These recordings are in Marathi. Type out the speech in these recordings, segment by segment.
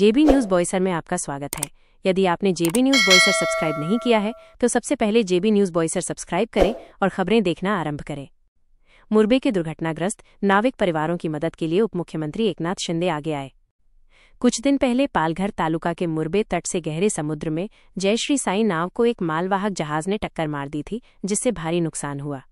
जेबी न्यूज बॉयसर में आपका स्वागत है। यदि आपने जेबी न्यूज बॉयसर सब्सक्राइब नहीं किया है तो सबसे पहले जेबी न्यूज बॉयसर सब्सक्राइब करें और खबरें देखना आरंभ करें। मुरबे के दुर्घटनाग्रस्त नाविक परिवारों की मदद के लिए उप मुख्यमंत्री एकनाथ शिंदे आगे आए। कुछ दिन पहले पालघर तालुका के मुरबे तट से गहरे समुद्र में जयश्री साई नाव को एक मालवाहक जहाज ने टक्कर मार दी थी, जिससे भारी नुकसान हुआ।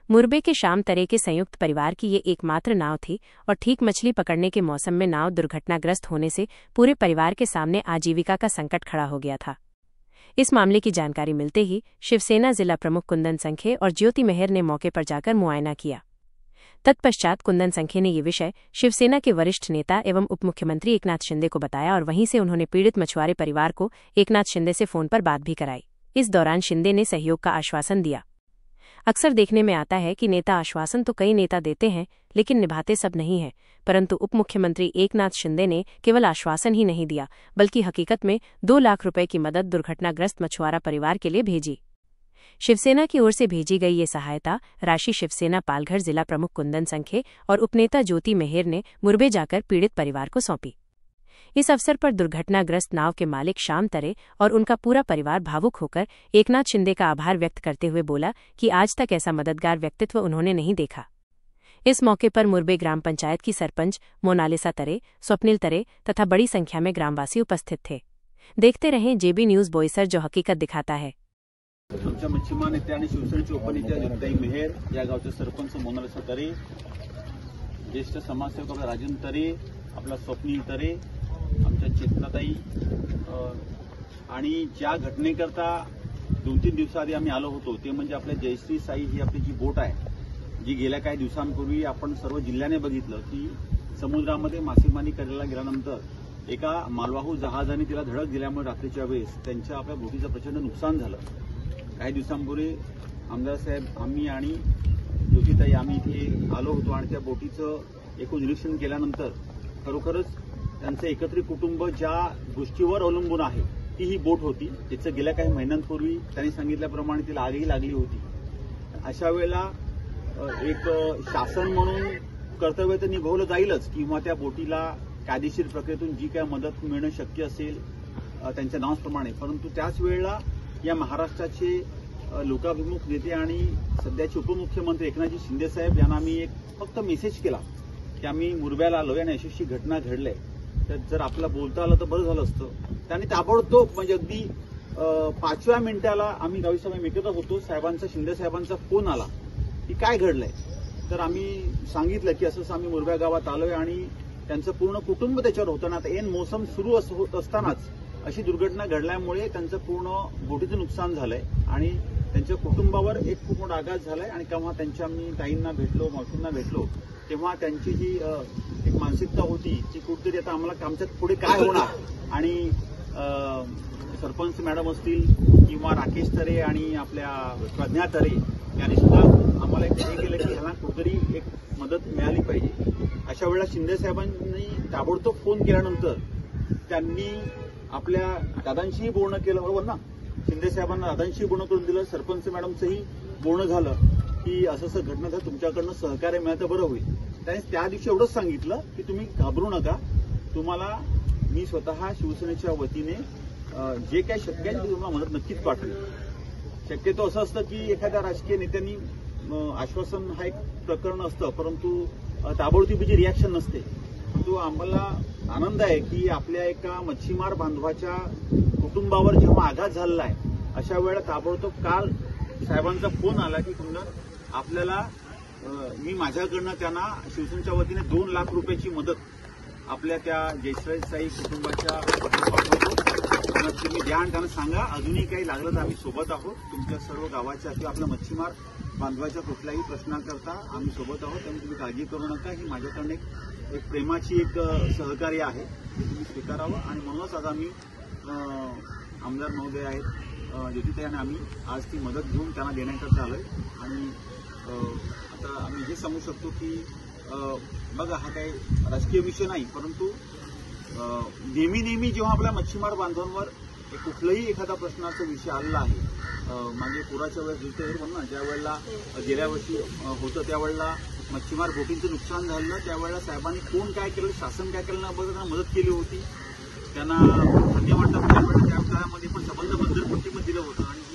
मुरबे के शाम तरे के संयुक्त परिवार की ये एकमात्र नाव थी और ठीक मछली पकड़ने के मौसम में नाव दुर्घटनाग्रस्त होने से पूरे परिवार के सामने आजीविका का संकट खड़ा हो गया था। इस मामले की जानकारी मिलते ही शिवसेना जिला प्रमुख कुंदन संखे और ज्योति मेहर ने मौके पर जाकर मुआयना किया। तत्पश्चात कुंदन संखे ने ये विषय शिवसेना के वरिष्ठ नेता एवं उप मुख्यमंत्री एकनाथ शिंदे को बताया और वहीं से उन्होंने पीड़ित मछुआरे परिवार को एकनाथ शिंदे से फोन पर बात भी कराई। इस दौरान शिंदे ने सहयोग का आश्वासन दिया। अक्सर देखने में आता है कि नेता आश्वासन तो कई नेता देते हैं, लेकिन निभाते सब नहीं है, परंतु उप मुख्यमंत्री एकनाथ शिंदे ने केवल आश्वासन ही नहीं दिया, बल्कि हकीकत में 2 लाख रुपए की मदद दुर्घटनाग्रस्त मछुआरा परिवार के लिए भेजी। शिवसेना की ओर से भेजी गई ये सहायता राशि शिवसेना पालघर जिला प्रमुख कुंदन संखे और उपनेता ज्योति मेहर ने मुरबे जाकर पीड़ित परिवार को सौंपी। इस अवसर पर दुर्घटनाग्रस्त नाव के मालिक श्याम तरे और उनका पूरा परिवार भावुक होकर एकनाथ शिंदे का आभार व्यक्त करते हुए बोला कि आज तक ऐसा मददगार व्यक्तित्व उन्होंने नहीं देखा। इस मौके पर मुरबे ग्राम पंचायत की सरपंच मोनालिसा तरे, स्वप्निल तरे तथा बड़ी संख्या में ग्रामवासी उपस्थित थे। देखते रहें जेबी न्यूज बॉयसर, जो हकीकत दिखाता है। आमच्या मच्छीमार नेते आणि शिवसेनेचे उपनेते ज्योतिताई मेहर, या गावचे सरपंच मोनालिसा तरे, ज्येष्ठ समाजसेवक आपला राजन तरे, आपला स्वप्नील तरे, आमच्या चेतनाताई आणि ज्या घटनेकरता 2-3 दिवसाआधी आम्ही आलो होतो ते म्हणजे आपल्या जयश्री साई ही आपली जी बोट आहे, जी गेल्या काही दिवसांपूर्वी आपण सर्व जिल्ह्याने बघितलं की समुद्रामध्ये मासेमारी करायला गेल्यानंतर एका मालवाहू जहाजाने तिला धडक दिल्यामुळे रात्रीच्या वेळेस त्यांच्या आपल्या बोटीचं प्रचंड नुकसान झालं। काही दिवसांपूर्वी आमदार साहेब, आम्ही आणि ज्योतिताई आम्ही इथे आलो होतो आणि त्या बोटीचं एकूण निरीक्षण केल्यानंतर खरोखरच त्यांचं एकत्रित कुटुंब ज्या गोष्टीवर अवलंबून आहे ती ही बोट होती। त्याचं गेल्या काही महिन्यांपूर्वी त्यांनी सांगितल्याप्रमाणे तिला आगही लागली होती। अशा वेळेला एक शासन म्हणून कर्तव्य तर निभावलं जाईलच किंवा त्या बोटीला कायदेशीर प्रक्रियेतून जी काय मदत मिळणं शक्य असेल त्यांच्या नावाप्रमाणे, परंतु त्याच वेळेला या महाराष्ट्राचे लोकाभिमुख नेते आणि सध्याचे उपमुख्यमंत्री एकनाथजी शिंदे साहेब यांना आम्ही एक फक्त मेसेज केला की आम्ही मुरब्याला आलोय आणि अशी घटना घडलीय, तर जर आपल्याला बोलता आलं तर बरं झालं असतं। त्यांनी ताबडतोब म्हणजे अगदी 5व्या मिनिटाला आम्ही गावी सभा एकत्र होतो, साहेबांचा, शिंदे साहेबांचा फोन आला की काय घडलंय। तर आम्ही सांगितलं की असं आम्ही मुरब्या गावात आलोय आणि त्यांचं पूर्ण कुटुंब त्याच्यावर होतं ना, आता ऐन मोसम सुरू होत असतानाच अशी दुर्घटना घडल्यामुळे त्यांचं पूर्ण बोटीचं नुकसान झालंय आणि त्यांच्या कुटुंबावर एक खूप मोठा आघात झालाय। आणि केव्हा त्यांच्या मी ताईंना भेटलो, मावशींना भेटलो, तेव्हा त्यांची जी एक मानसिकता होती की कुठेतरी आता आम्हाला आमच्यात पुढे काय होणार आणि सरपंच मॅडम असतील किंवा राकेश तरे आणि आपल्या प्रज्ञा तरे यांनी सुद्धा आम्हाला एक हे केलं की ह्याला कुठेतरी एक मदत मिळाली पाहिजे। अशा वेळेला शिंदे साहेबांनी ताबडतोब फोन केल्यानंतर त्यांनी आपल्या दादांशीही बोलणं केलं, बरोबर ना, शिंदे साहेबांना दादांशी बोलणं करून दिलं, सरपंच मॅडमचंही बोलणं झालं की असं घटना जर तुमच्याकडनं सहकार्य मिळालं तर बरं होईल। त्याने त्या दिवशी एवढंच सांगितलं की तुम्ही घाबरू नका, तुम्हाला मी स्वतः शिवसेनेच्या वतीने जे काही शक्य आहे ते तुम्हाला मदत नक्कीच पाठवेल। शक्यतो असं असतं की एखाद्या राजकीय नेत्यांनी आश्वासन हा एक प्रकरण असतं, परंतु ताबडतोबीची रिॲक्शन नसते। परंतु आम्हाला आनंद आहे की आपल्या एका मच्छीमार बांधवाच्या कुटुंबावर जेव्हा आघात झालेला आहे अशा वेळेला ताबडतोब काल साहेबांचा फोन आला की कुंदन आपल्याला मी माझ्याकडनं त्यांना शिवसेनेच्या वतीने 2 लाख रुपयाची मदत आपल्या त्या जयश्री साई कुटुंबाच्या तुम्ही द्या आणि त्यांना सांगा अजूनही काही लागलं तर आम्ही सोबत आहोत, तुमच्या सर्व गावाच्या किंवा आपल्या मच्छीमार बांधवाच्या कुठल्याही प्रश्नाकरता आम्ही सोबत आहोत, त्यामुळे तुम्ही काळजी करू नका। ही माझ्याकडनं एक प्रेमाची एक सहकार्य आहे, ते तुम्ही स्वीकारावं। आणि म्हणूनच आज आम्ही आमदार महोदय आहेत ज्योतिताई आणि आम्ही आज ती मदत घेऊन त्यांना देण्याकरता आलोय। आणि आता आम्ही हे सांगू शकतो की बघा, हा काही राजकीय विषय नाही, परंतु नेहमी जेव्हा आपल्या मच्छीमार बांधवांवर कुठलाही एखादा प्रश्नाचा विषय आलेला आहे, मागे पुराच्या वेळेस दिसते ना, ज्या वेळेला गेल्या वर्षी होतं त्यावेळेला मच्छीमार बोटींचं नुकसान झालं, त्यावेळेला साहेबांनी कोण काय केलं, शासन काय केलं ना, त्यांना मदत केली होती। त्यांना धान्य वाटप त्या काळामध्ये पण संबंध बंदरपट्टी पण दिलं होतं आणि